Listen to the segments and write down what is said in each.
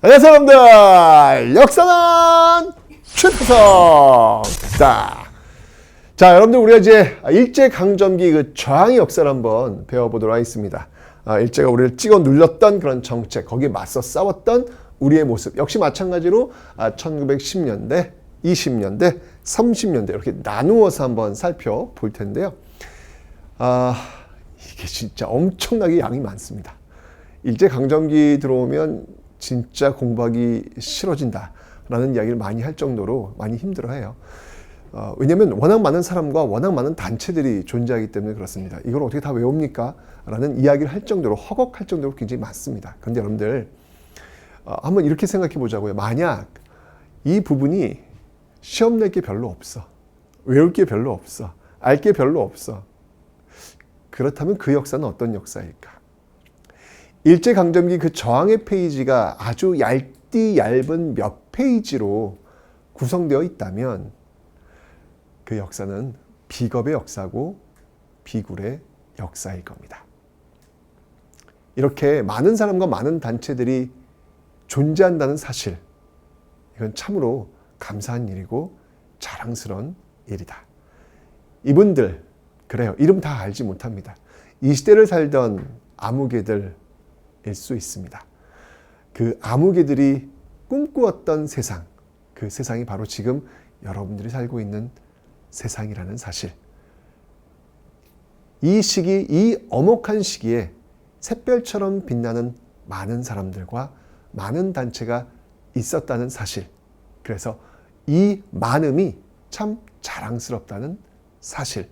안녕하세요 여러분들, 역사는 최태성. 자 여러분들, 우리가 이제 일제강점기 그 저항의 역사를 한번 배워보도록 하겠습니다. 일제가 우리를 찍어 눌렀던 그런 정책, 거기에 맞서 싸웠던 우리의 모습, 역시 마찬가지로 1910년대, 20년대, 30년대 이렇게 나누어서 한번 살펴볼 텐데요. 이게 진짜 엄청나게 양이 많습니다. 일제강점기 들어오면 진짜 공부하기 싫어진다라는 이야기를 많이 할 정도로 많이 힘들어해요. 왜냐하면 워낙 많은 사람과 워낙 많은 단체들이 존재하기 때문에 그렇습니다. 이걸 어떻게 다 외웁니까? 라는 이야기를 할 정도로, 허걱할 정도로 굉장히 많습니다. 그런데 여러분들, 한번 이렇게 생각해 보자고요. 만약 이 부분이 시험 낼 게 별로 없어, 외울 게 별로 없어, 알 게 별로 없어, 그렇다면 그 역사는 어떤 역사일까? 일제강점기 그 저항의 페이지가 아주 얇은 몇 페이지로 구성되어 있다면 그 역사는 비겁의 역사고 비굴의 역사일 겁니다. 이렇게 많은 사람과 많은 단체들이 존재한다는 사실, 이건 참으로 감사한 일이고 자랑스러운 일이다. 이분들, 그래요, 이름 다 알지 못합니다. 이 시대를 살던 아무개들 일 수 있습니다. 그 아무개들이 꿈꾸었던 세상, 그 세상이 바로 지금 여러분들이 살고 있는 세상이라는 사실. 이 시기, 이 엄혹한 시기에 샛별처럼 빛나는 많은 사람들과 많은 단체가 있었다는 사실. 그래서 이 많음이 참 자랑스럽다는 사실.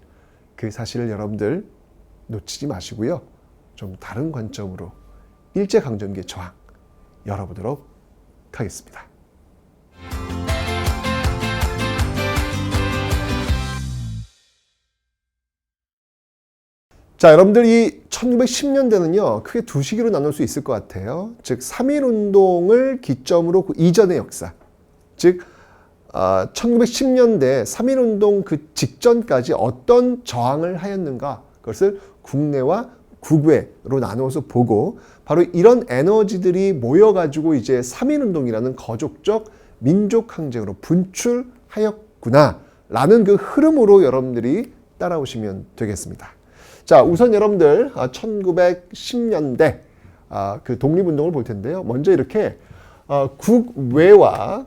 그 사실을 여러분들 놓치지 마시고요. 좀 다른 관점으로 일제강점기의 저항 열어보도록 하겠습니다. 자, 여러분들, 이 1910년대는요 크게 두 시기로 나눌 수 있을 것 같아요. 즉 3.1운동을 기점으로 그 이전의 역사, 즉 1910년대 3.1운동 그 직전까지 어떤 저항을 하였는가, 그것을 국내와 국외로 나누어서 보고, 바로 이런 에너지들이 모여가지고 이제 3.1운동이라는 거족적 민족 항쟁으로 분출하였구나 라는 그 흐름으로 여러분들이 따라오시면 되겠습니다. 자, 우선 여러분들 1910년대 그 독립운동을 볼 텐데요. 먼저 이렇게 국외와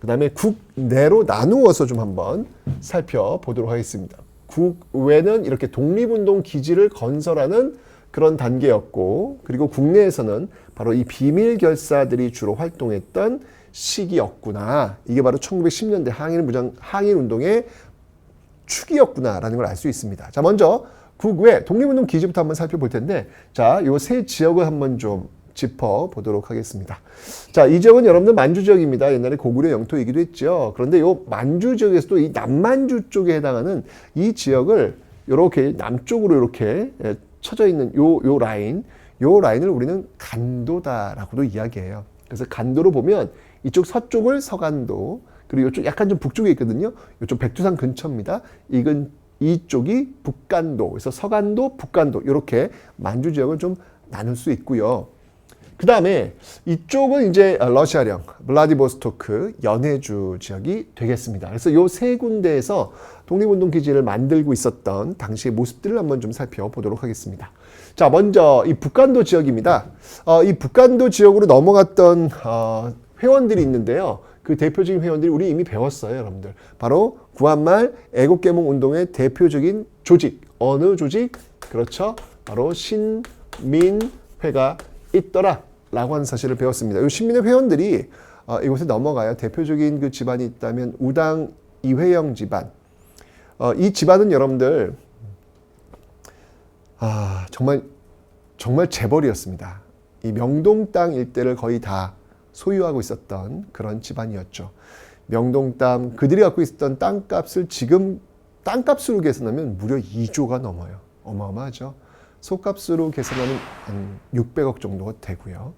그 다음에 국내로 나누어서 좀 한번 살펴보도록 하겠습니다. 국외는 이렇게 독립운동 기지를 건설하는 그런 단계였고, 그리고 국내에서는 바로 이 비밀결사들이 주로 활동했던 시기였구나. 이게 바로 1910년대 항일운동의 축이었구나라는 걸 알 수 있습니다. 자, 먼저 국외 독립운동 기지부터 한번 살펴볼 텐데, 자, 요 세 지역을 한번 좀 짚어보도록 하겠습니다. 자, 이 지역은 여러분들 만주 지역입니다. 옛날에 고구려 영토이기도 했죠. 그런데 요 만주 지역에서도 이 남만주 쪽에 해당하는 이 지역을 이렇게 남쪽으로 이렇게 쳐져 있는 요 라인을 우리는 간도다라고도 이야기해요. 그래서 간도로 보면 이쪽 서쪽을 서간도, 그리고 이쪽 약간 좀 북쪽에 있거든요. 이쪽 백두산 근처입니다. 이쪽이 북간도, 그래서 서간도, 북간도, 이렇게 만주 지역을 좀 나눌 수 있고요. 그 다음에 이쪽은 이제 러시아령, 블라디보스토크, 연해주 지역이 되겠습니다. 그래서 요 세 군데에서 독립운동 기지를 만들고 있었던 당시의 모습들을 한번 좀 살펴보도록 하겠습니다. 자, 먼저 이 북간도 지역입니다. 이 북간도 지역으로 넘어갔던 회원들이 있는데요. 그 대표적인 회원들이 우리 이미 배웠어요, 여러분들. 바로 구한말 애국개몽운동의 대표적인 조직, 어느 조직? 그렇죠. 바로 신민회가 있더라 라고 하는 사실을 배웠습니다. 이 신민회 회원들이 이곳에 넘어가요. 대표적인 그 집안이 있다면 우당 이회영 집안. 이 집안은 여러분들 정말 재벌이었습니다. 이 명동 땅 일대를 거의 다 소유하고 있었던 그런 집안이었죠. 명동 땅, 그들이 갖고 있었던 땅값을 지금 땅값으로 계산하면 무려 2조가 넘어요. 어마어마하죠. 소값으로 계산하면 한 600억 정도가 되고요.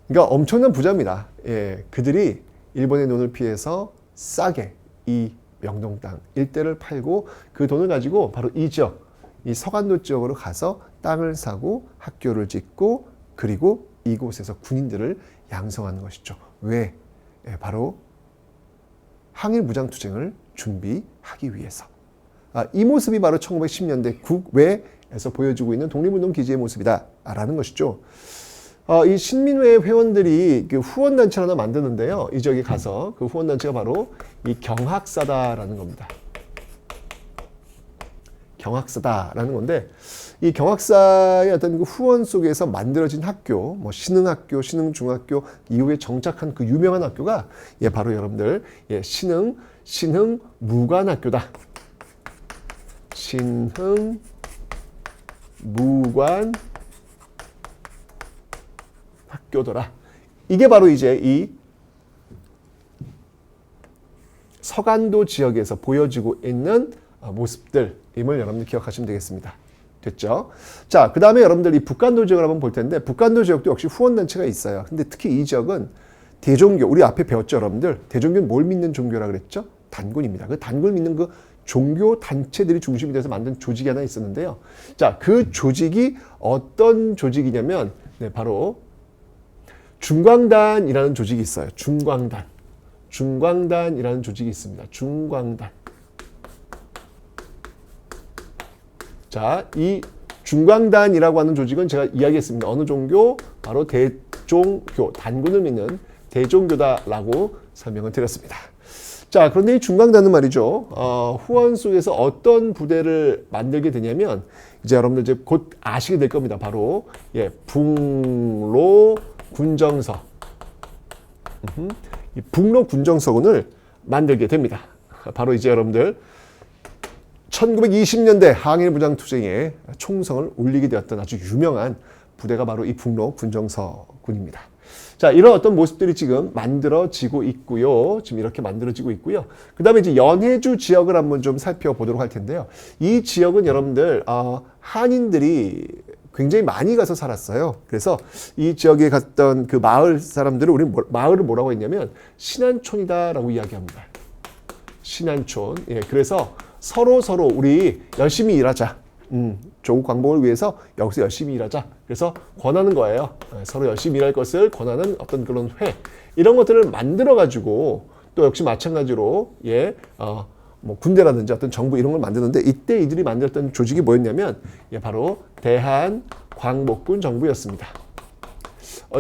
그러니까 엄청난 부자입니다. 예, 그들이 일본의 눈을 피해서 싸게 이 명동 땅 일대를 팔고 그 돈을 가지고 바로 이 지역, 이 서간도 지역으로 가서 땅을 사고 학교를 짓고 그리고 이곳에서 군인들을 양성하는 것이죠. 왜? 바로 항일 무장투쟁을 준비하기 위해서. 이 모습이 바로 1910년대 국외에서 보여주고 있는 독립운동 기지의 모습이다라는 것이죠. 이 신민회 회원들이 그 후원단체를 하나 만드는데요. 이 지역에 가서 그 후원단체가 바로 이 경학사다라는 겁니다. 경학사다라는 건데, 이 경학사의 어떤 그 후원 속에서 만들어진 학교, 뭐 신흥학교, 신흥중학교 이후에 정착한 그 유명한 학교가 바로 여러분들 신흥무관학교다. 신흥무관 학교더라. 이게 바로 이제 이 서간도 지역에서 보여지고 있는 모습들임을 여러분들 기억하시면 되겠습니다. 됐죠? 자, 그 다음에 여러분들 이 북간도 지역을 한번 볼 텐데, 북간도 지역도 역시 후원단체가 있어요. 근데 특히 이 지역은 대종교, 우리 앞에 배웠죠, 여러분들? 대종교는 뭘 믿는 종교라 그랬죠? 단군입니다. 그 단군을 믿는 그 종교 단체들이 중심이 돼서 만든 조직이 하나 있었는데요. 자, 그 조직이 어떤 조직이냐면, 바로 중광단이라는 조직이 있어요. 중광단이라는 조직이 있습니다. 중광단. 자, 이 중광단이라고 하는 조직은 제가 이야기했습니다. 어느 종교? 바로 대종교, 단군을 믿는 대종교다라고 설명을 드렸습니다. 자, 그런데 이 중광단은 말이죠. 후원 속에서 어떤 부대를 만들게 되냐면, 이제 여러분들 이제 곧 아시게 될 겁니다. 바로 북로 군정서. 이 북로 군정서군을 만들게 됩니다. 바로 이제 여러분들 1920년대 항일 무장투쟁에 총성을 울리게 되었던 아주 유명한 부대가 바로 이 북로 군정서군입니다. 자, 이런 어떤 모습들이 지금 만들어지고 있고요. 지금 이렇게 만들어지고 있고요. 그 다음에 이제 연해주 지역을 한번 좀 살펴보도록 할 텐데요. 이 지역은 여러분들, 한인들이 굉장히 많이 가서 살았어요. 그래서 이 지역에 갔던 그 마을 사람들을 우리 마을을 뭐라고 했냐면 신안촌이다라고 이야기합니다. 신안촌. 그래서 서로 우리 열심히 일하자. 조국 광복을 위해서 여기서 열심히 일하자. 그래서 권하는 거예요. 서로 열심히 일할 것을 권하는 어떤 그런 회. 이런 것들을 만들어가지고 또 역시 마찬가지로 뭐 군대라든지 어떤 정부 이런 걸 만드는데, 이때 이들이 만들었던 조직이 뭐였냐면 바로 대한광복군 정부였습니다.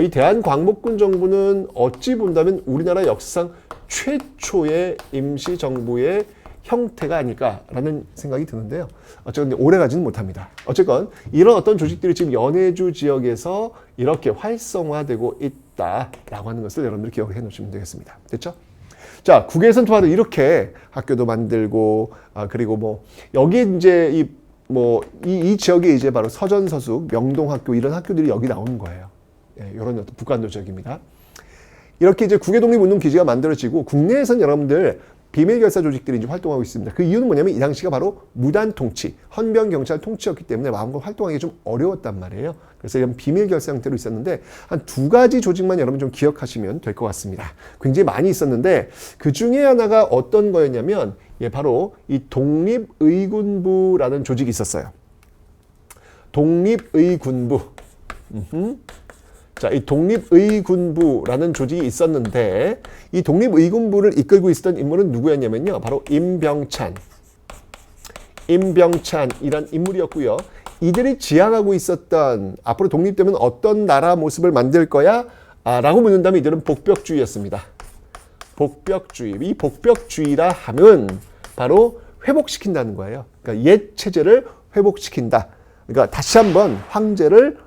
이 대한광복군 정부는 어찌 본다면 우리나라 역사상 최초의 임시정부의 형태가 아닐까라는 생각이 드는데요. 어쨌든 오래 가지는 못합니다. 어쨌건 이런 어떤 조직들이 지금 연해주 지역에서 이렇게 활성화되고 있다라고 하는 것을 여러분들 기억해 놓으시면 되겠습니다. 됐죠? 자, 국외에서는 바로 이렇게 학교도 만들고, 그리고 뭐 여기 이제 이 지역에 이제 바로 서전서숙, 명동학교 이런 학교들이 여기 나오는 거예요. 이런 어떤 북간도 지역입니다. 이렇게 이제 국외독립운동 기지가 만들어지고 국내에서는 여러분들 비밀결사 조직들이 이제 활동하고 있습니다. 그 이유는 뭐냐면 이 당시가 바로 무단 통치, 헌병 경찰 통치였기 때문에 마음껏 활동하기 좀 어려웠단 말이에요. 그래서 이런 비밀결사 형태로 있었는데 한 두 가지 조직만 여러분 좀 기억하시면 될 것 같습니다. 굉장히 많이 있었는데 그 중에 하나가 어떤 거였냐면 바로 이 독립의군부라는 조직이 있었어요. 독립의군부. 자, 이 독립의군부라는 조직이 있었는데 이 독립의군부를 이끌고 있었던 인물은 누구였냐면요. 바로 임병찬이란 인물이었고요. 이들이 지향하고 있었던 앞으로 독립되면 어떤 나라 모습을 만들 거야? 라고 묻는다면 이들은 복벽주의였습니다. 복벽주의. 이 복벽주의라 하면 바로 회복시킨다는 거예요. 그러니까 옛 체제를 회복시킨다. 그러니까 다시 한번 황제를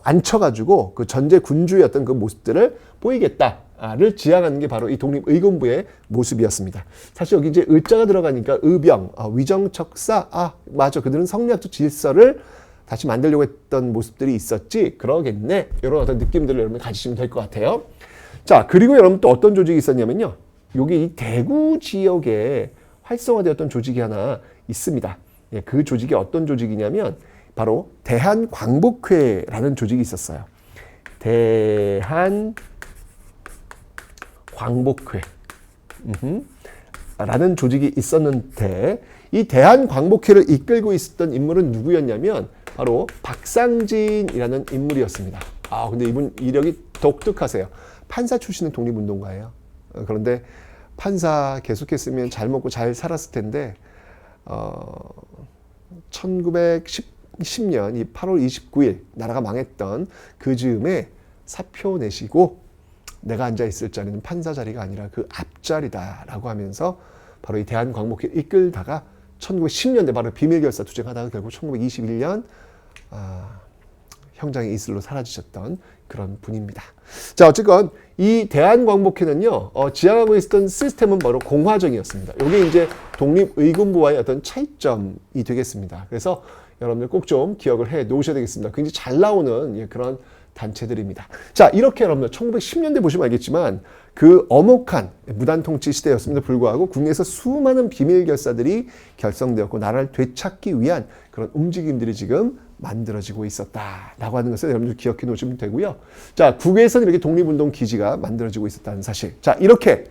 앉혀가지고 그 전제 군주였던 그 모습들을 보이겠다를 지향하는 게 바로 이 독립의군부의 모습이었습니다. 사실 여기 이제 의자가 들어가니까 의병, 위정척사, 맞아. 그들은 성리학적 질서를 다시 만들려고 했던 모습들이 있었지. 그러겠네. 이런 어떤 느낌들을 여러분 가지시면 될 것 같아요. 자, 그리고 여러분 또 어떤 조직이 있었냐면요. 여기 이 대구 지역에 활성화되었던 조직이 하나 있습니다. 그 조직이 어떤 조직이냐면 바로 대한광복회라는 조직이 있었어요. 대한광복회 라는 조직이 있었는데 이 대한광복회를 이끌고 있었던 인물은 누구였냐면 바로 박상진이라는 인물이었습니다. 아, 근데 이분 이력이 독특하세요. 판사 출신의 독립운동가예요. 그런데 판사 계속했으면 잘 먹고 잘 살았을 텐데 1910년 이 8월 29일 나라가 망했던 그 즈음에 사표 내시고 내가 앉아 있을 자리는 판사 자리가 아니라 그 앞자리다라고 하면서 바로 이 대한광복회를 이끌다가 1910년대 바로 비밀결사 투쟁하다가 결국 1921년 형장의 이슬로 사라지셨던 그런 분입니다. 자, 어쨌건 이 대한광복회는요, 지향하고 있었던 시스템은 바로 공화정이었습니다. 이게 이제 독립의군부와의 어떤 차이점이 되겠습니다. 그래서 여러분들 꼭 좀 기억을 해 놓으셔야 되겠습니다. 굉장히 잘 나오는 그런 단체들입니다. 자, 이렇게 여러분들 1910년대 보시면 알겠지만 그 엄혹한 무단 통치 시대였음에도 불구하고 국내에서 수많은 비밀 결사들이 결성되었고 나라를 되찾기 위한 그런 움직임들이 지금 만들어지고 있었다라고 하는 것을 여러분들 기억해 놓으시면 되고요. 자, 국외에서는 이렇게 독립운동 기지가 만들어지고 있었다는 사실. 자, 이렇게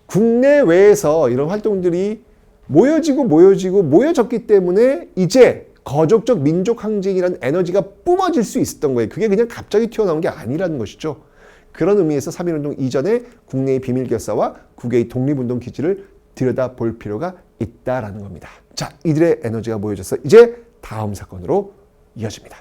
국내외에서 이런 활동들이 모여졌기 때문에 이제 거족적 민족 항쟁이라는 에너지가 뿜어질 수 있었던 거예요. 그게 그냥 갑자기 튀어나온 게 아니라는 것이죠. 그런 의미에서 3.1운동 이전에 국내의 비밀결사와 국외의 독립운동 기지를 들여다볼 필요가 있다라는 겁니다. 자, 이들의 에너지가 모여져서 이제 다음 사건으로 이어집니다.